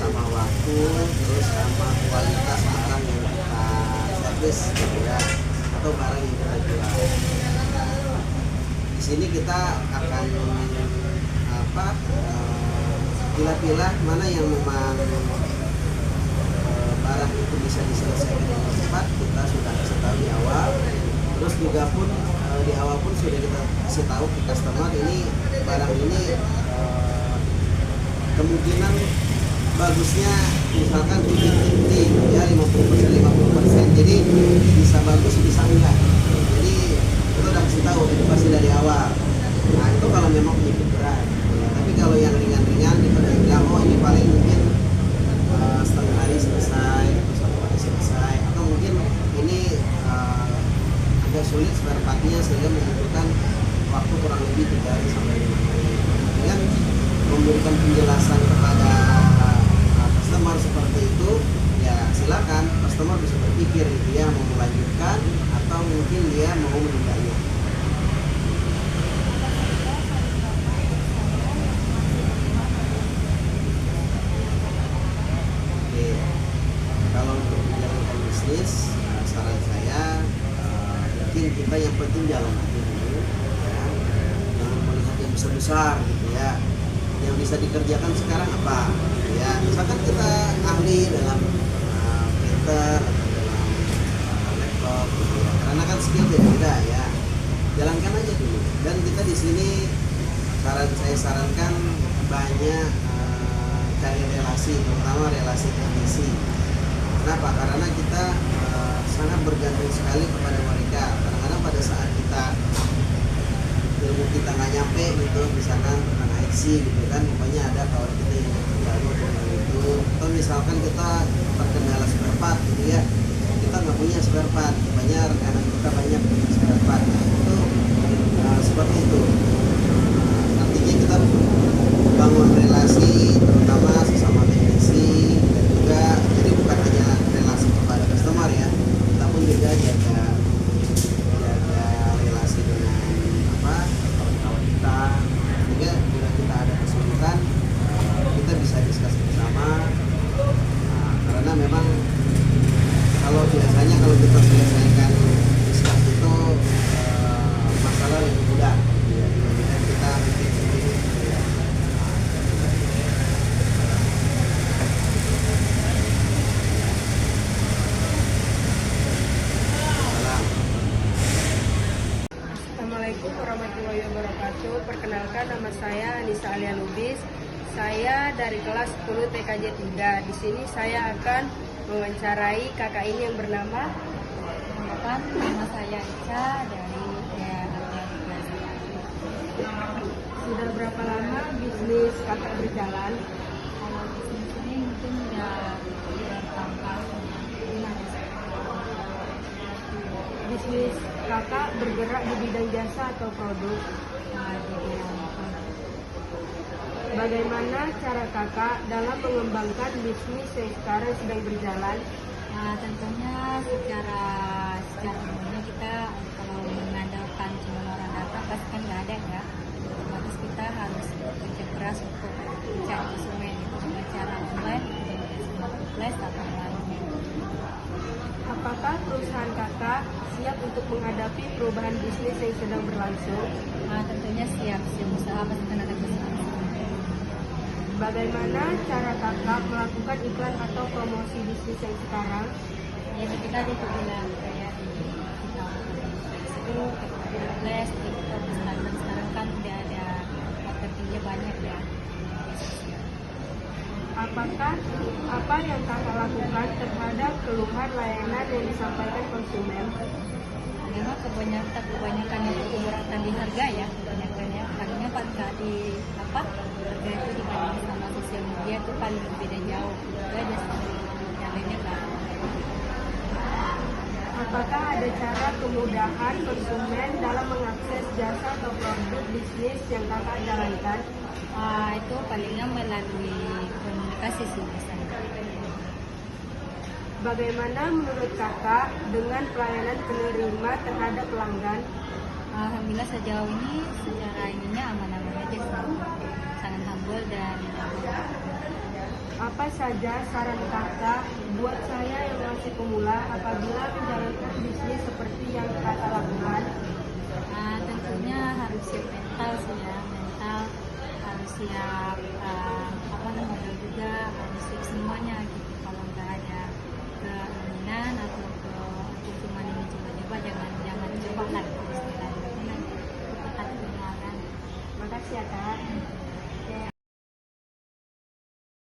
sama waktu, terus sama kualitas barang yang kita servis gitu ya, atau barang yang kita jual. Di sini kita akan pilah-pilah mana yang memang barang itu bisa diselesaikan dengan cepat. Kita sudah kasih tahu di awal, terus juga pun di awal pun sudah kita kasih tahu ke customer ini barang ini kemungkinan bagusnya misalkan 50-50 ya, 50%, jadi bisa bagus bisa enggak. Jadi itu udah kasih tahu edukasi dari awal. Nah itu kalau memang penyakit berat ya. Tapi kalau yang ringan-ringan kita udah bilang oh ini paling mungkin setengah hari selesai atau 1 hari selesai, atau mungkin ini agak sulit spare partnya sehingga membutuhkan waktu kurang lebih 3 hari sampai 5 hari. Dengan memberikan penjelasan kepada customer seperti itu, ya silakan customer bisa berpikir dia mau melanjutkan atau mungkin dia mau menundanya. Oke, kalau untuk menjalankan bisnis, saran saya mungkin kita yang penting jalan aja dulu, ya. Jangan melihat yang besar-besar gitu ya. Yang bisa dikerjakan sekarang apa? Ya, misalkan kita ahli dalam printer atau dalam laptop gitu ya. Karena kan skill beda-beda ya. Jalankan aja dulu. Dan kita di sini saya sarankan banyak cari relasi, terutama relasi teknisi. Kenapa? Karena kita sangat bergantung sekali kepada mereka. Kadang-kadang pada saat kita ilmu kita nggak nyampe gitu, misalkan tentang IC gitu kan, pokoknya ada kawan kita yang baru tentang itu, atau misalkan kita terkendala spare part gitu ya, kita nggak punya spare part, banyak rekanan kita banyak punya spare part, itu seperti itu. Artinya kita bangun relasi terutama sesama teknisi, dan juga jadi bukan hanya relasi kepada customer ya, kita pun juga jaga relasi dengan kawan-kawan kita, sehingga bila kita ada kesulitan kita bisa diskusi bersama. Karena memang kalau biasanya kalau kita selesaikan diskusi itu masalah lebih mudah ya, dibandingkan kita bikin sendiri ya. Assalamualaikum warahmatullahi wabarakatuh. Perkenalkan, nama saya Anissa Alia Lubis. Saya dari kelas 10 TKJ 3. Di sini saya akan mewawancarai kakak ini yang bernama. Nama saya Ica dari Sudah berapa lama bisnis kakak berjalan? kalau bisnis ini mungkin udah bertahun-tahun. Bisnis kakak bergerak di bidang jasa atau produk? Bagaimana cara kakak dalam mengembangkan bisnis yang sekarang sedang berjalan? Tentunya secara umumnya kita kalau mengandalkan cuma orang datang pasti kan nggak ada ya. Otomatis kita harus kerja keras untuk mencari konsumen itu dengan cara online, marketplace atau lainnya. Apakah perusahaan kakak siap untuk menghadapi perubahan bisnis yang sedang berlangsung? Tentunya siap usaha pasti kan ada kesulitan. Bagaimana cara kakak melakukan iklan atau promosi bisnis yang sekarang? Ya kita bilang kayak di Facebook, marketplace, TikTok, Instagram sekarang kan udah ada marketingnya banyak ya. Apakah apa yang kakak lakukan terhadap keluhan layanan yang disampaikan konsumen? Memang kebanyakan itu keberatan di harga ya, kebanyakannya karena pada di harga itu dibanding sama sosial media itu paling beda jauh. Itu aja sih yang lainnya nggak. Apakah ada cara kemudahan konsumen dalam mengakses jasa atau produk bisnis yang kakak jalankan? Itu palingnya melalui komunikasi sih biasanya. Bagaimana menurut kakak dengan pelayanan penerima terhadap pelanggan? Alhamdulillah sejauh ini secara ininya aman-aman aja sih. Sangat humble dan Apa saja saran kakak buat saya yang masih pemula apabila menjalankan bisnis seperti yang kakak lakukan? tentunya harus siap mental sih ya, mental harus siap modal juga, harus siap semuanya gitu. Kalau nggak ada keinginan atau cuma ingin coba-coba, jangan coba lah istilahnya, itu hati penularan. Makasih ya kak.